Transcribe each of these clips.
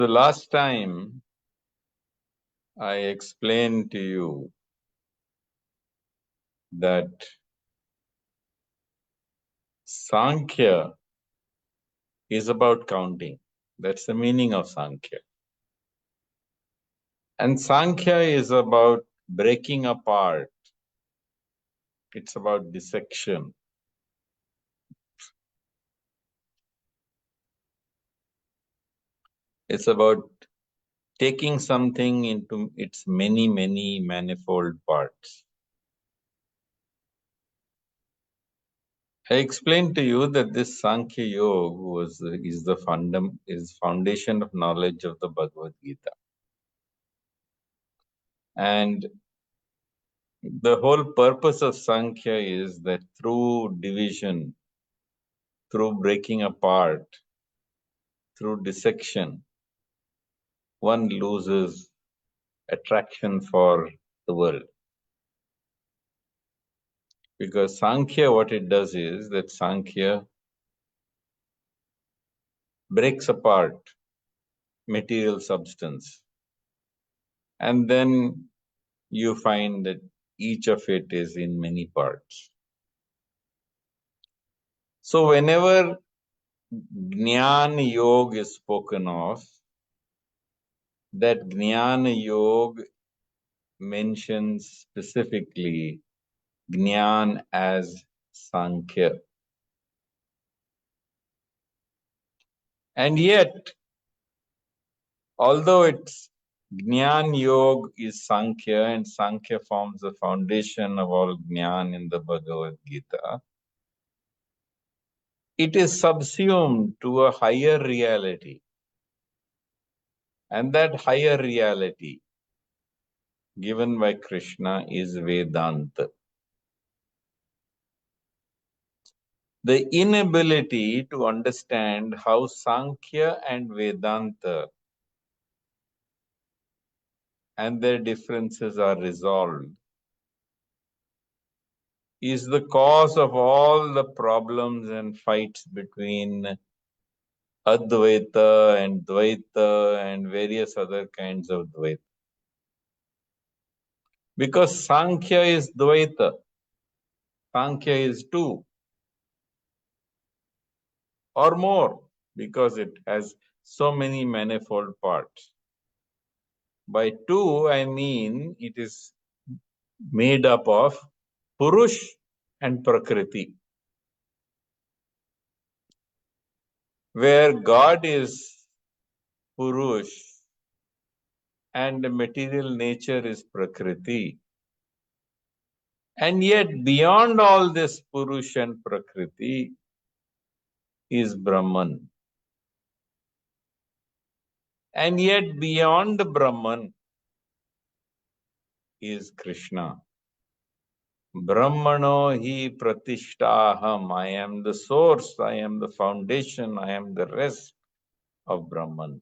The last time I explained to you that Sankhya is about counting. That's the meaning of Sankhya. And Sankhya is about breaking apart. It's about dissection. It's about taking something into its many, many manifold parts. I explained to you that this Sankhya Yoga is the foundation of knowledge of the Bhagavad Geeta. And the whole purpose of Sankhya is that through division, through breaking apart, through dissection, one loses attraction for the world. Because Sankhya, what it does is that Sankhya breaks apart material substance. And then you find that each of it is in many parts. So whenever Jnana Yoga is spoken of, that Jnana Yoga mentions specifically Jnana as Sankhya. And yet, although it's Jnana Yoga is Sankhya and Sankhya forms the foundation of all Jnana in the Bhagavad Gita, it is subsumed to a higher reality. And that higher reality given by Krishna is Vedanta. The inability to understand how Sankhya and Vedanta and their differences are resolved is the cause of all the problems and fights between Advaita and Dvaita and various other kinds of Dvaita. Because Sankhya is Dvaita. Sankhya is two or more because it has so many manifold parts. By two, I mean it is made up of Purush and Prakriti, where God is Purush and the material nature is Prakriti. And yet, beyond all this Purush and Prakriti is Brahman. And yet, beyond Brahman is Krishna. Brahmano hi pratishtaham. I am the source, I am the foundation, I am the rest of Brahman.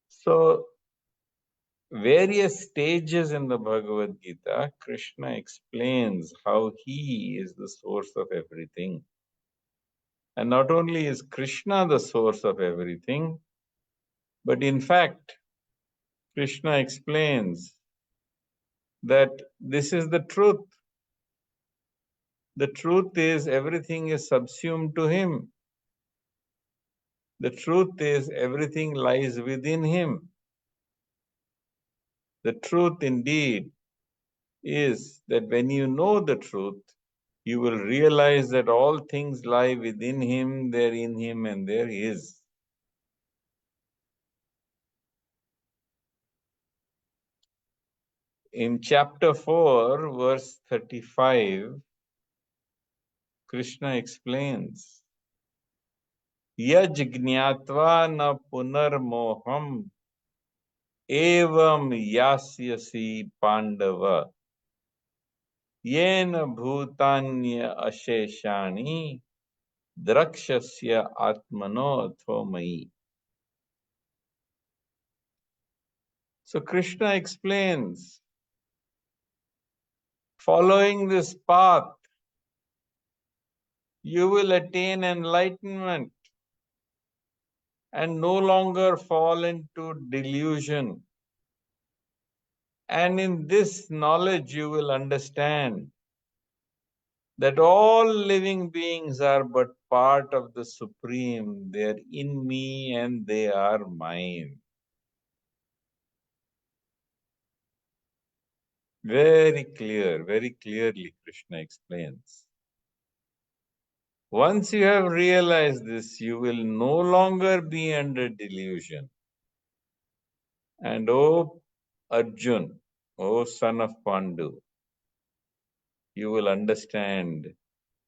So, various stages in the Bhagavad Gita, Krishna explains how he is the source of everything. And not only is Krishna the source of everything, but in fact, Krishna explains that this is the truth. The truth is everything is subsumed to him. The truth is everything lies within him. The truth indeed is that when you know the truth, you will realize that all things lie within him, they're in him, and they're his. In chapter 4, verse 35, Krishna explains, Yaj gnatva na punarmoham evam yasyasi pandava yena bhutanya asheshani drakshasya atmano thomai. So Krishna explains, following this path You will attain enlightenment and no longer fall into delusion. And in this knowledge, you will understand that all living beings are but part of the Supreme. They are in me and they are mine. Very clear, very clearly Krishna explains. Once you have realized this, you will no longer be under delusion. And O Arjun, O son of Pandu, you will understand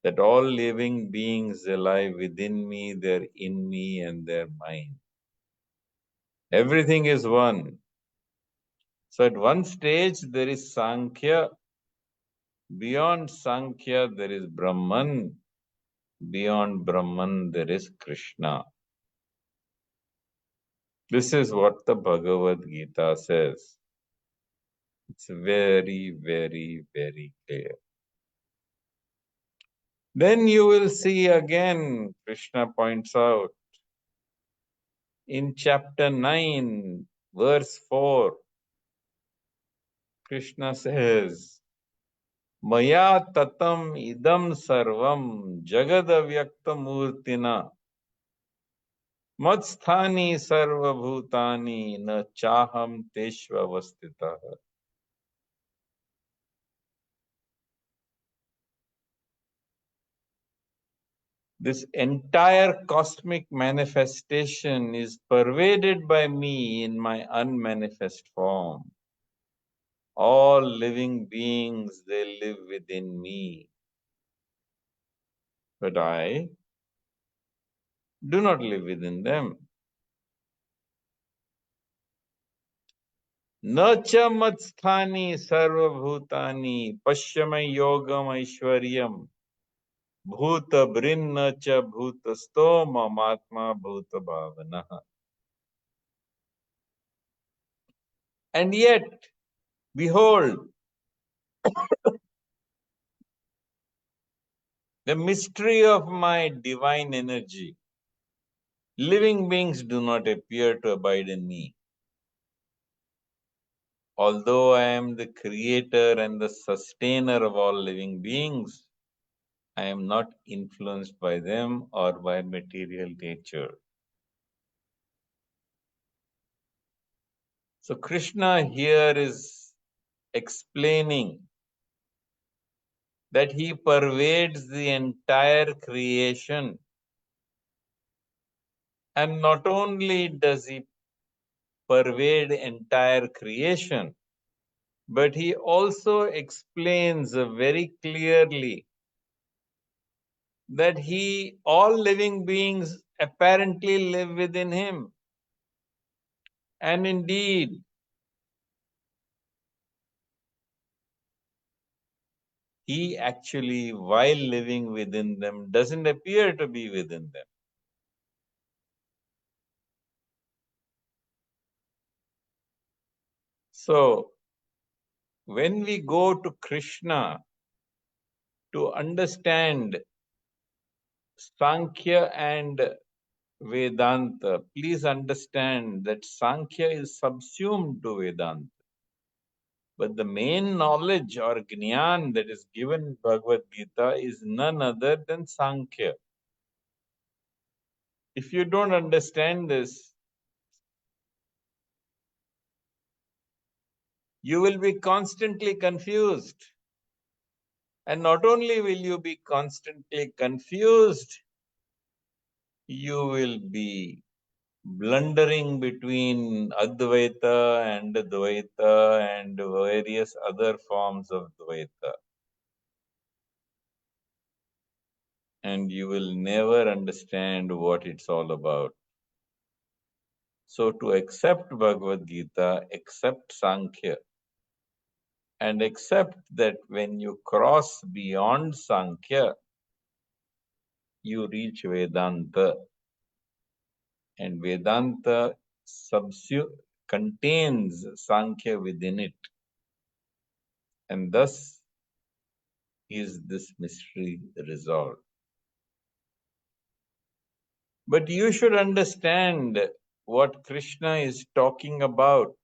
that all living beings lie within me, they're in me, and they're mine. Everything is one. So at one stage there is Sankhya, beyond Sankhya there is Brahman, beyond Brahman there is Krishna. This is what the Bhagavad Gita says. It's very, very, very clear. Then you will see again, Krishna points out, in chapter 9, verse 4, Krishna says, Maya tatam idam sarvam jagadavyaktamurtina matsthani sarvabhutani na chaham teshvavastita. This entire cosmic manifestation is pervaded by me in my unmanifest form. All living beings, they live within me. But I do not live within them. Nacha matsthani sarvabhutani pashyamay yogam aishwaryam bhuta brinna cha bhuta stoma matma bhuta bhavana. And yet, behold, the mystery of my divine energy. Living beings do not appear to abide in me. Although I am the creator and the sustainer of all living beings, I am not influenced by them or by material nature. So Krishna here is explaining that he pervades the entire creation. And not only does he pervade entire creation, but he also explains very clearly that all living beings apparently live within him. And indeed, he actually, while living within them, doesn't appear to be within them. So, when we go to Krishna to understand Sankhya and Vedanta, please understand that Sankhya is subsumed to Vedanta. But the main knowledge or Jnana that is given in Bhagavad Gita is none other than Sankhya. If you don't understand this, you will be constantly confused. And not only will you be constantly confused, you will be blundering between Advaita and Dvaita and various other forms of Dvaita. And you will never understand what it's all about. So to accept Bhagavad Gita, accept Sankhya, and accept that when you cross beyond Sankhya, you reach Vedanta. And Vedanta contains Sankhya within it. And thus is this mystery resolved. But you should understand what Krishna is talking about.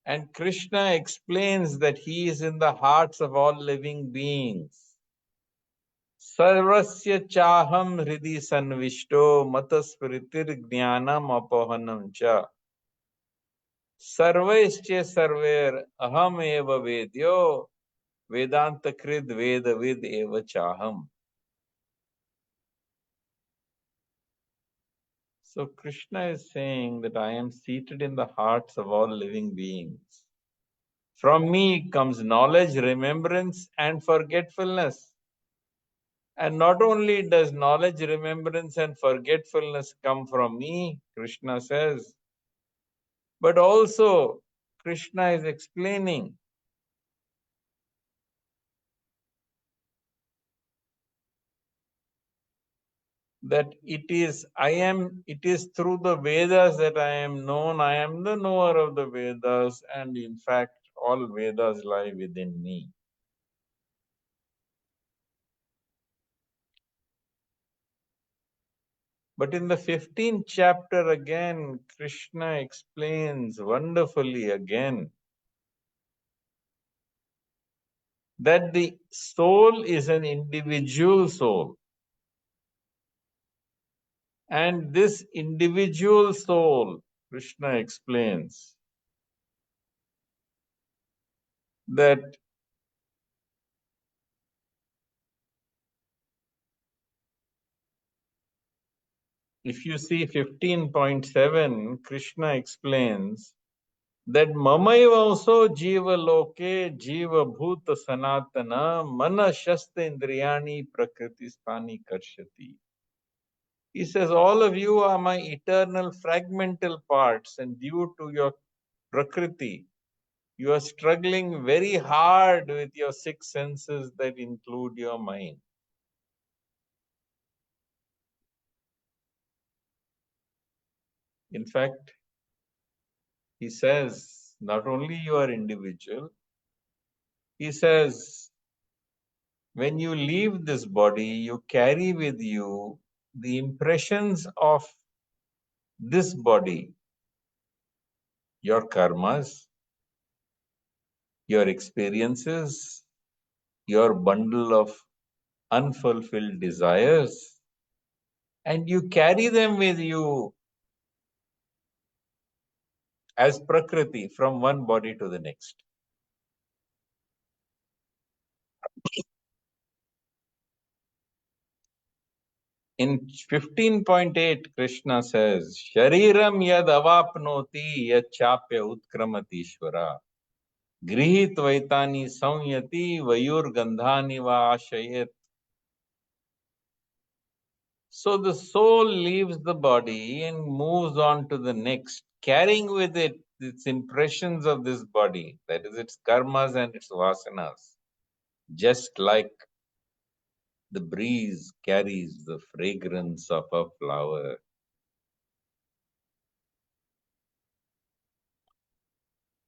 And Krishna explains that he is in the hearts of all living beings. Sarvasya chaham hridi sanvishto mataspiritir jnanam apohanam cha. Sarvaische sarver aham eva vedyo vedanta krid vedavid eva chaham. So Krishna is saying that I am seated in the hearts of all living beings. From me comes knowledge, remembrance, and forgetfulness. And not only does knowledge, remembrance, and forgetfulness come from me, Krishna says, but also Krishna is explaining that it is through the Vedas that I am known. I am the knower of the Vedas, and in fact, all Vedas lie within me. But in the 15th chapter again, Krishna explains wonderfully again that the soul is an individual soul. And this individual soul, Krishna explains that if you see 15.7, Krishna explains that Mamaiva also Jiva Loke Jiva Bhuta Sanatana Mana Shasta Indriyani Prakriti Sthani Karshati. He says, all of you are my eternal fragmental parts, and due to your Prakriti, you are struggling very hard with your six senses that include your mind. In fact, he says, not only you are individual, he says, when you leave this body, you carry with you the impressions of this body, your karmas, your experiences, your bundle of unfulfilled desires, and you carry them with you as Prakriti from one body to the next. In 15.8, Krishna says, Shariram yad avapnoti yad chapya utkramati ishvara. Grihit vaitani samyati vayur gandhani va ashayet. So the soul leaves the body and moves on to the next, carrying with it its impressions of this body, that is its karmas and its vasanas, just like the breeze carries the fragrance of a flower.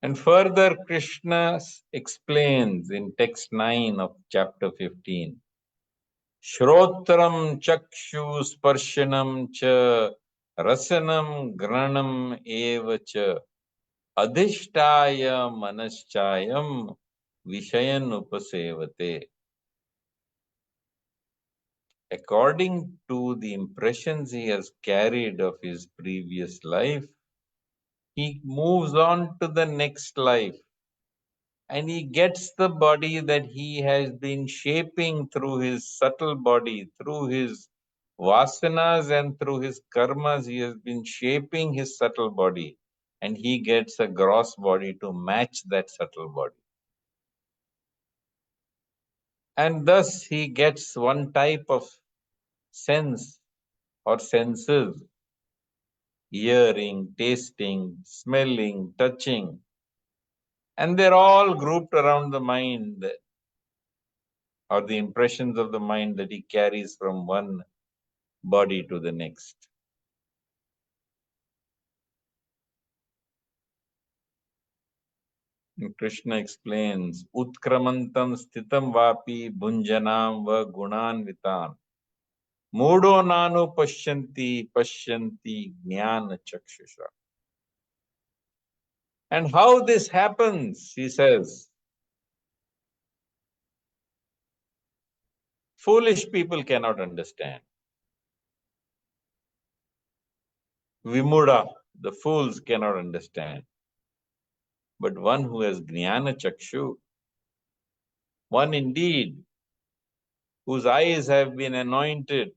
And further, Krishna explains in text 9 of chapter 15, Shrotram chakshu sparshanam cha rasanam granam eva cha adhishtaya manaschayam vishayan upasevate. According to the impressions he has carried of his previous life, he moves on to the next life. And he gets the body that he has been shaping through his subtle body, through his vasanas and through his karmas. He has been shaping his subtle body, and he gets a gross body to match that subtle body. And thus he gets one type of sense or senses: hearing, tasting, smelling, touching. And they're all grouped around the mind, or the impressions of the mind that he carries from one body to the next. And Krishna explains, Utkramantam sthitam vapi bhunjanam va gunan vitan. Mudo nanu pashyanti jnana chakshusha. And how this happens, he says, foolish people cannot understand. Vimuda, the fools cannot understand. But one who has jnana chakshu, one indeed whose eyes have been anointed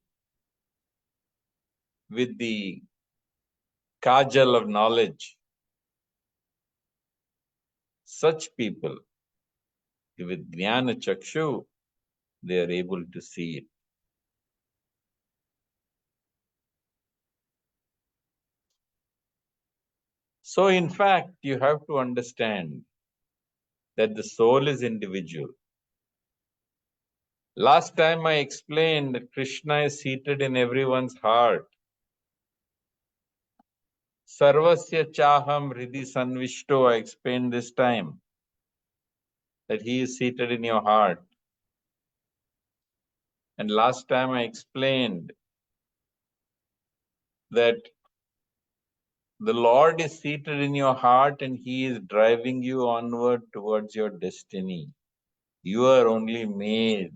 with the kajal of knowledge, such people with jnana chakshu, they are able to see it. So in fact, you have to understand that the soul is individual. Last time I explained that Krishna is seated in everyone's heart. Sarvasya chaham hridi sanvishto, I explained this time, that he is seated in your heart. And last time I explained that the Lord is seated in your heart and he is driving you onward towards your destiny. You are only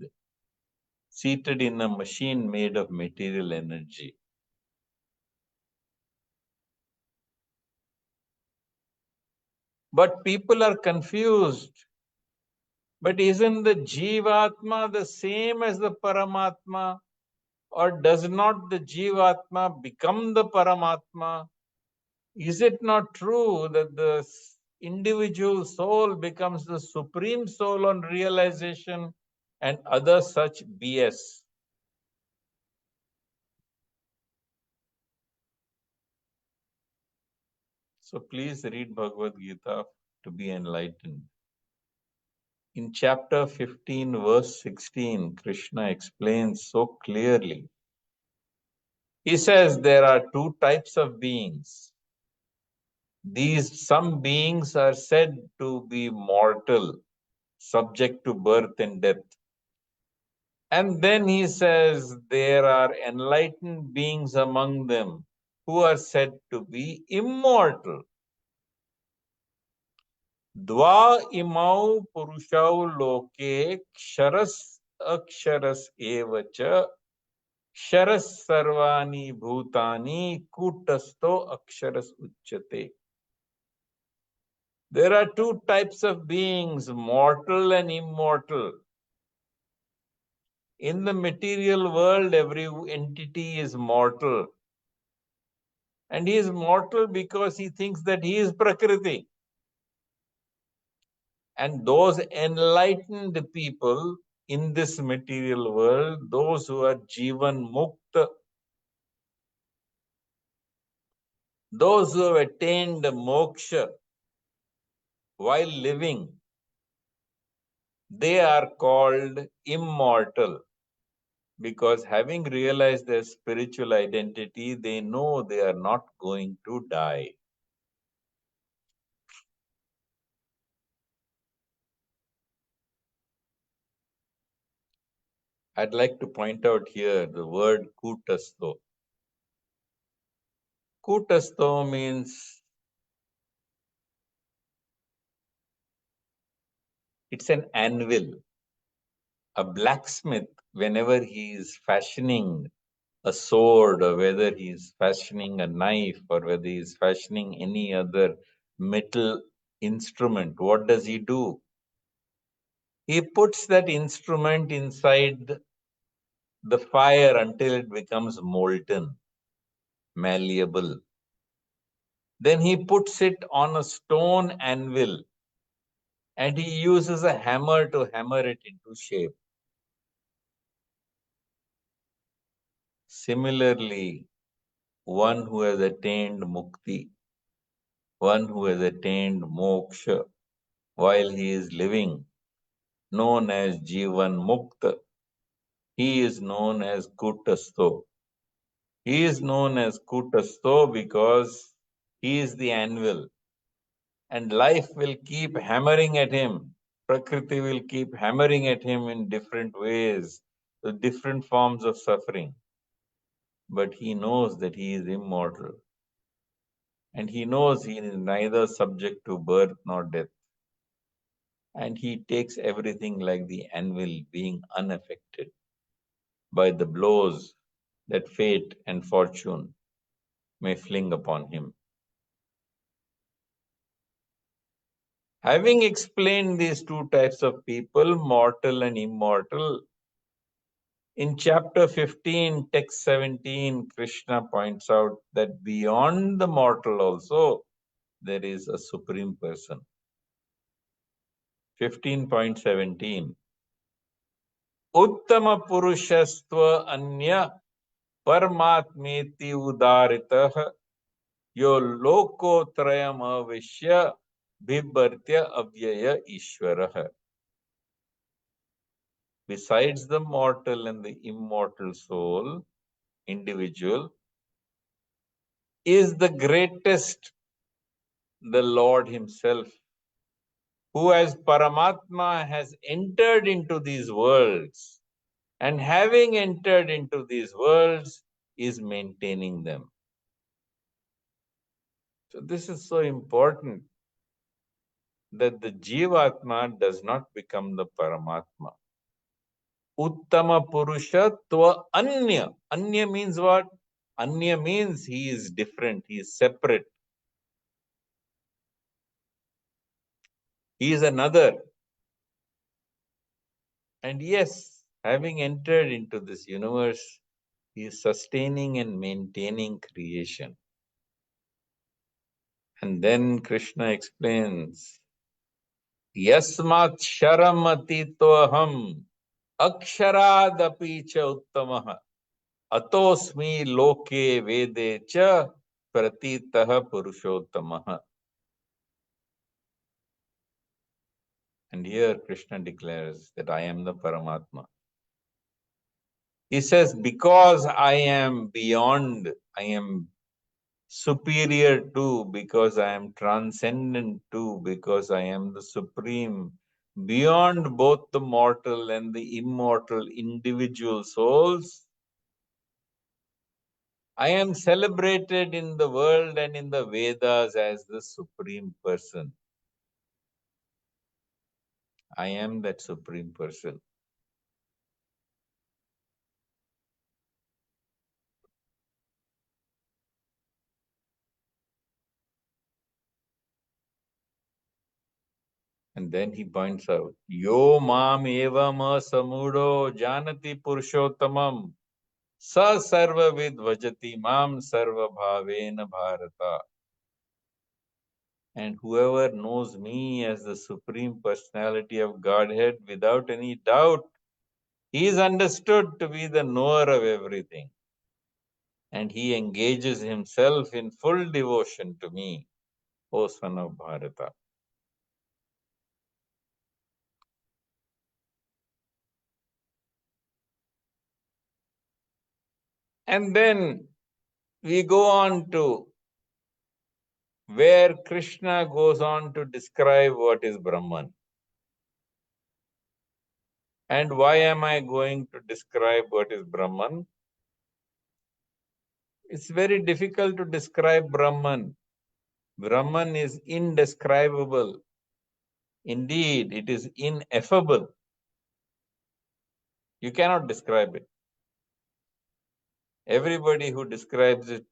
seated in a machine made of material energy. But people are confused. But isn't the Jivatma the same as the Paramatma? Or does not the Jivatma become the Paramatma? Is it not true that the individual soul becomes the supreme soul on realization and other such BS? So please read Bhagavad Gita to be enlightened. In chapter 15, verse 16, Krishna explains so clearly. He says there are two types of beings. Some beings are said to be mortal, subject to birth and death. And then he says there are enlightened beings among them who are said to be immortal. Dva imau purushau loke ksharas aksharas evacha sharas sarvani bhutani kutasto aksharas uchyate. There are two types of beings, mortal and immortal. In the material world, every entity is mortal. And he is mortal because he thinks that he is Prakriti. And those enlightened people in this material world, those who are Jivan Mukta, those who have attained moksha while living, they are called immortal. Because having realized their spiritual identity, they know they are not going to die. I'd like to point out here the word kutasto. Kutasto means it's an anvil. A blacksmith, whenever he is fashioning a sword, or whether he is fashioning a knife, or whether he is fashioning any other metal instrument, what does he do? He puts that instrument inside the fire until it becomes molten, malleable. Then he puts it on a stone anvil and he uses a hammer to hammer it into shape. Similarly, one who has attained mukti, one who has attained moksha while he is living, known as Jivan Mukta, he is known as Kutasto. He is known as Kutasto because he is the anvil, and life will keep hammering at him. Prakriti will keep hammering at him in different ways, with different forms of suffering. but he knows that he is immortal. And he knows he is neither subject to birth nor death. And he takes everything like the anvil, being unaffected by the blows that fate and fortune may fling upon him. Having explained these two types of people, mortal and immortal, in chapter 15, text 17, Krishna points out that beyond the mortal also, there is a supreme person. 15.17 Uttama Purushastva Anya Paramatmeti Udaritah Yo Loko Trayam Avishya Bibhartya Avyaya Ishwarah. Besides the mortal and the immortal soul, individual, is the greatest, the Lord Himself, who as Paramatma has entered into these worlds, and having entered into these worlds, is maintaining them. So this is so important, that the Jivatma does not become the Paramatma. Uttama Purusha Tva Anya. Anya means what? Anya means he is different, he is separate. He is another. And yes, having entered into this universe, he is sustaining and maintaining creation. And then Krishna explains, Yasmat sharamati toham aksharaadapi cha uttamaha atosmi loke vede cha pratitaha purushotamaha. And here Krishna declares that I am the Paramatma. He says, because I am beyond, I am superior to, because I am transcendent to, because I am the supreme, beyond both the mortal and the immortal individual souls, I am celebrated in the world and in the Vedas as the supreme person. I am that supreme person. And then he points out, Yo mam evam samudo janati purushottamam sa sarva vid vajati mam sarva bhavena bharata. And whoever knows me as the Supreme Personality of Godhead without any doubt, he is understood to be the knower of everything. And he engages himself in full devotion to me, O son of Bharata. And then we go on to where Krishna goes on to describe what is Brahman. And why am I going to describe what is Brahman? It's very difficult to describe Brahman. Brahman is indescribable. Indeed, it is ineffable. You cannot describe it. Everybody who describes it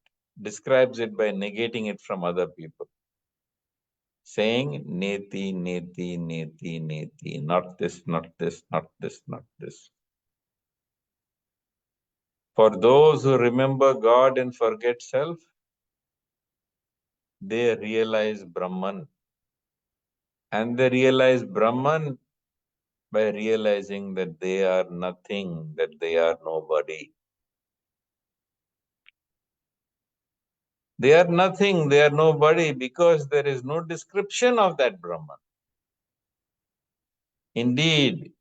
by negating it from other people. Saying, neti, neti, neti, neti, not this, not this, not this, not this. For those who remember God and forget self, they realize Brahman. And they realize Brahman by realizing that they are nothing, that they are nobody. They are nothing, they are nobody, because there is no description of that Brahman. Indeed,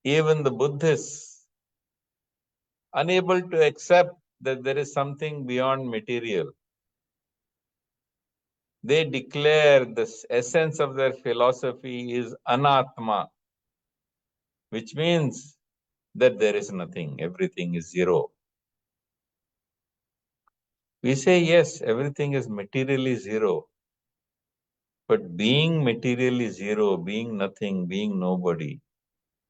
even the Buddhists, unable to accept that there is something beyond material, they declare the essence of their philosophy is anatma, which means that there is nothing, everything is zero. We say, yes, everything is materially zero. But being materially zero, being nothing, being nobody,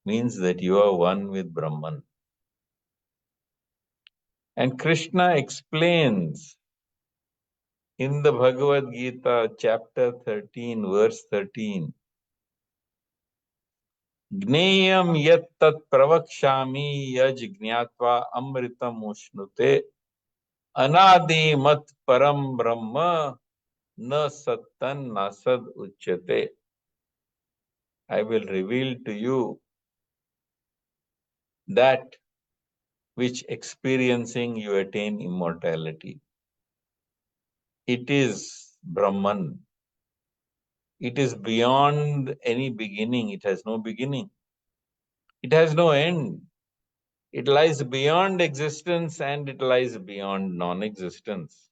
means that you are one with Brahman. And Krishna explains in the Bhagavad Gita, chapter 13, verse 13, Gneyam yat tat pravakshami yaj gnatva amritam ushnute anadi mat param brahma na sattan nasad uchyate. I will reveal to you that which experiencing you attain immortality. It is Brahman. It is beyond any beginning. It has no beginning. It has no end. It lies beyond existence and it lies beyond non-existence.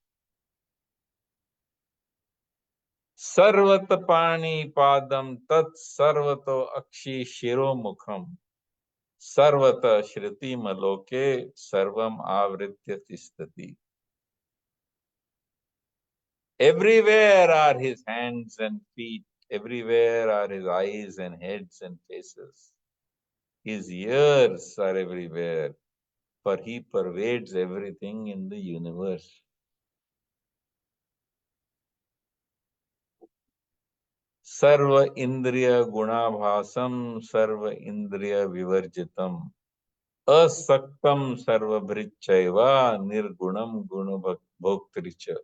Sarvata pani padam tat sarvato akshi shiro mukham sarvata shriti maloke sarvam avritya tistati. Everywhere are his hands and feet. Everywhere are his eyes and heads and faces. His ears are everywhere, for he pervades everything in the universe. Sarva Indriya Gunabhasam Sarva Indriya Vivarjitam Asaktam Sarva Bhrichaiva Nirgunam Gunabhoktricha.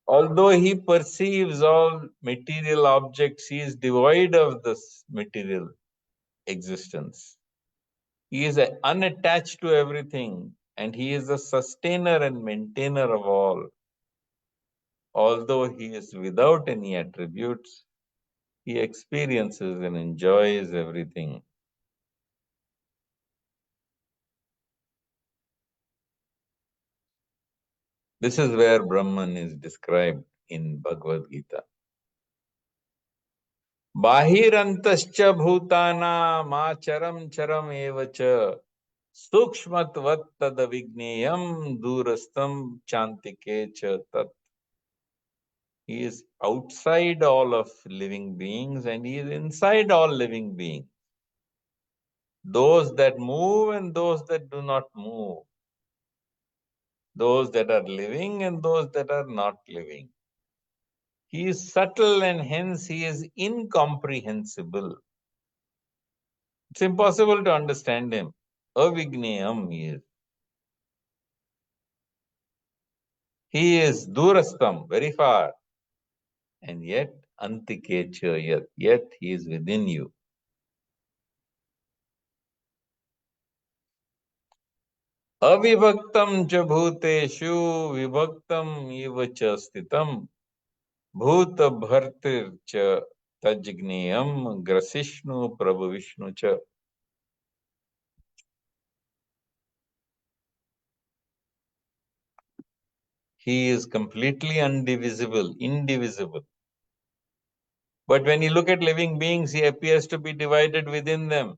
Although he perceives all material objects, he is devoid of this material existence. He is unattached to everything, and he is the sustainer and maintainer of all. Although he is without any attributes, he experiences and enjoys everything. This is where Brahman is described in Bhagavad Gita. Bahirantascha bhutana macharam charam evacha sukshmatvat tadavigneyam durastam chantike cha tat. He is outside all of living beings and he is inside all living beings. Those that move and those that do not move. Those that are living and those that are not living. He is subtle and hence he is incomprehensible. It's impossible to understand him. Avigneyam he is. He is durastam, very far. And yet, antikecha, yet he is within you. Avivaktam cha bhuteshu vivaktam iva cha stitam bhuta bhartir cha tajgneyam grasishnu prabhu vishnu cha. He is completely undivisible, indivisible. But when you look at living beings, he appears to be divided within them.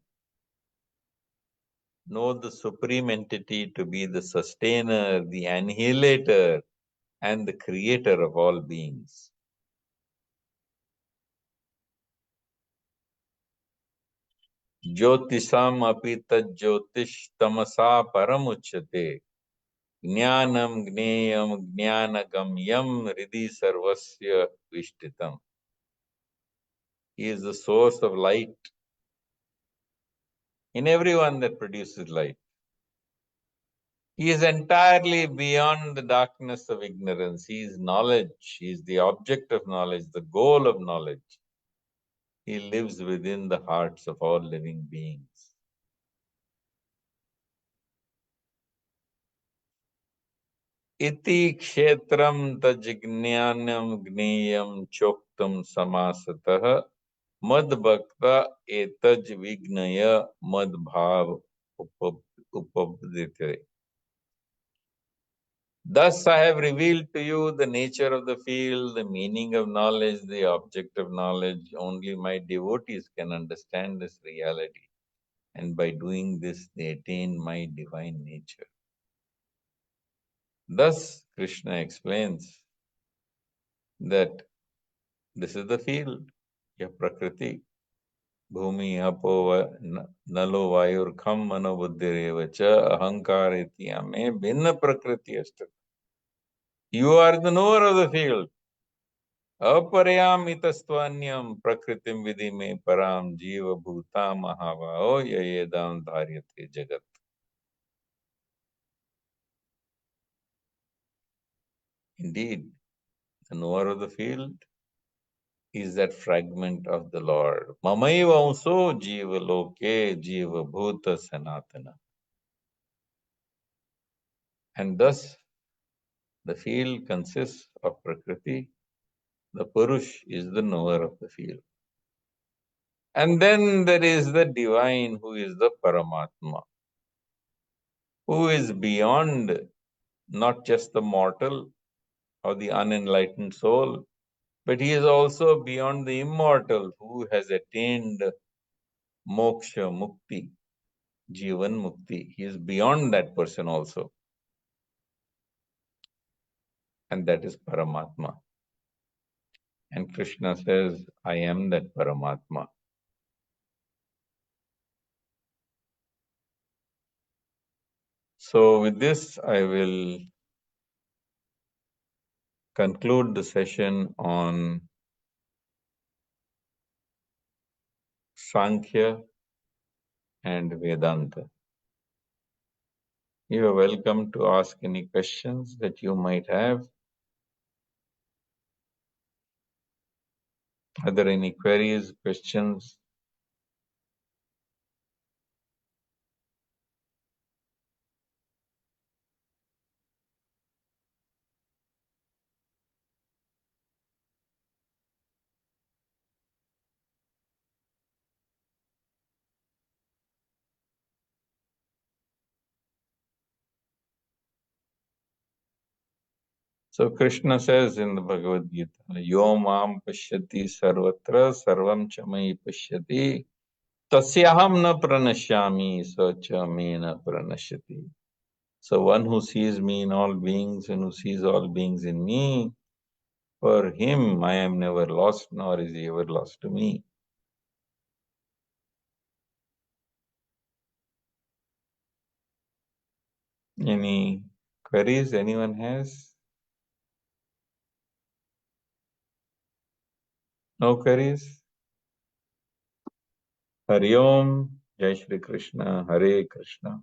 Know the supreme entity to be the sustainer, the annihilator, and the creator of all beings. Jyotisam apita jyotish tamasa paramuchyate jnanam gneyam gnanagamyam hridi sarvasya vishtitam. He is the source of light in everyone that produces light. He is entirely beyond the darkness of ignorance. He is knowledge. He is the object of knowledge, the goal of knowledge. He lives within the hearts of all living beings. Iti kshetram tajgnanam gneyam choktam samasatah madbhakta etaj vignaya madbhav upabdite. Thus I have revealed to you the nature of the field, the meaning of knowledge, the object of knowledge. Only my devotees can understand this reality. And by doing this, they attain my divine nature. Thus, Krishna explains that this is the field, ya prakriti, bhumi apo nalo vayur kham mano buddhirevacha ahankar ityame bhinna prakriti astat. You are the knower of the field. Aparyam itastvanyam prakritim vidime param jiva bhuta mahavao yayedam dharyate jagat. Indeed, the knower of the field is that fragment of the Lord. Mamaiva amso jiva loke jiva bhuta sanatana. And thus, the field consists of Prakriti. The Purush is the knower of the field. And then there is the divine who is the Paramatma, who is beyond not just the mortal or the unenlightened soul, but he is also beyond the immortal who has attained moksha, mukti, jivan mukti. He is beyond that person also. And that is Paramatma. And Krishna says, I am that Paramatma. So with this, I will conclude the session on Sankhya and Vedanta. You are welcome to ask any questions that you might have. Are there any queries, questions? So Krishna says in the Bhagavad Gita, Yo mam pashyati sarvatra sarvam chamai pashyati tasyaham na pranashyami sacha me na pranashyati. So one who sees me in all beings and who sees all beings in me, for him I am never lost, nor is he ever lost to me. Any queries anyone has? No queries? Hari Om, Jai Shri Krishna, Hare Krishna.